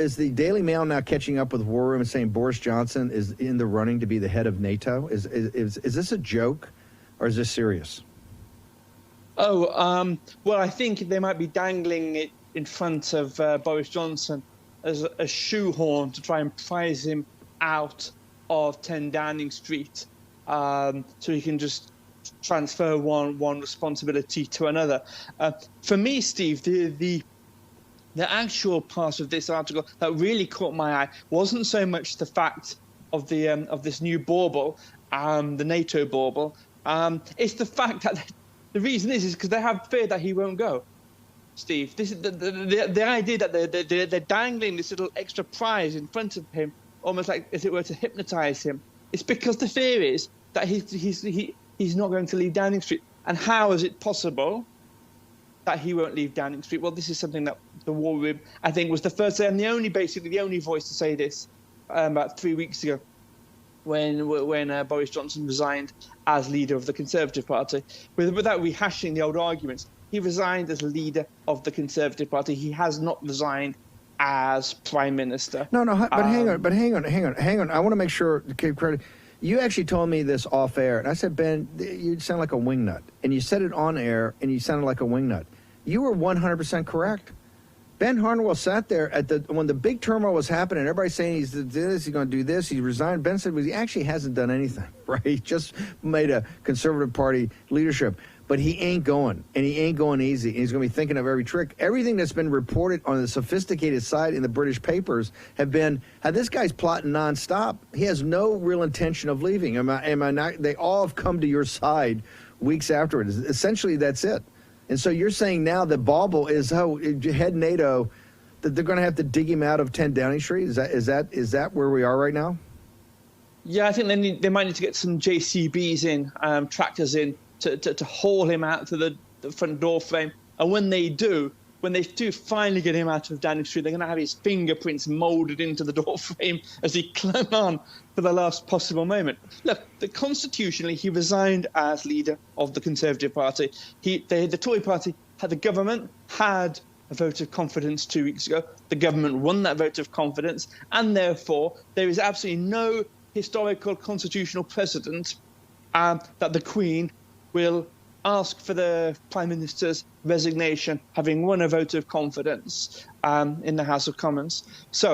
is the Daily Mail now catching up with War Room and saying Boris Johnson is in the running to be the head of NATO? Is this a joke, or is this serious? Oh, well, I think they might be dangling it in front of Boris Johnson as a shoehorn to try and prize him out of 10 Downing Street, so he can just transfer one responsibility to another. For me, Steve, the actual part of this article that really caught my eye wasn't so much the fact of the of this new bauble, the NATO bauble. It's the fact that the reason is because they have fear that he won't go. Steve, this is the idea that they're dangling this little extra prize in front of him, almost like as it were to hypnotize him. It's because the fear is that he's not going to leave Downing Street. And how is it possible that he won't leave Downing Street? Well, this is something that the War Room, I think, was the first and basically the only voice to say this about 3 weeks ago, when Boris Johnson resigned as leader of the Conservative Party. Without rehashing the old arguments, he resigned as leader of the Conservative Party. He has not resigned as Prime Minister. No, but hang on. I want to make sure to give credit. You actually told me this off air, and I said, Ben, you sound like a wingnut. And you said it on air, and you sounded like a wingnut. You were 100% correct. Ben Harnwell sat there when the big turmoil was happening. Everybody's saying he's going to do this. He resigned. Ben said, well, he actually hasn't done anything, right? He just made a Conservative Party leadership. But he ain't going, and he ain't going easy. And he's going to be thinking of every trick. Everything that's been reported on the sophisticated side in the British papers have been how this guy's plotting nonstop. He has no real intention of leaving. Am I not? They all have come to your side weeks after it. Essentially, that's it. And so you're saying now the bauble is head NATO, that they're going to have to dig him out of 10 Downing Street? Is that where we are right now? Yeah, I think they might need to get some JCBs in, tractors in, to haul him out to the front door frame. And when they do finally get him out of Downing Street, they're going to have his fingerprints molded into the door frame as he clung on for the last possible moment. Look, constitutionally, he resigned as leader of the Conservative Party. The Tory party the government had a vote of confidence 2 weeks ago. The government won that vote of confidence, and therefore there is absolutely no historical constitutional precedent that the Queen will ask for the Prime Minister's resignation, having won a vote of confidence in the House of Commons. So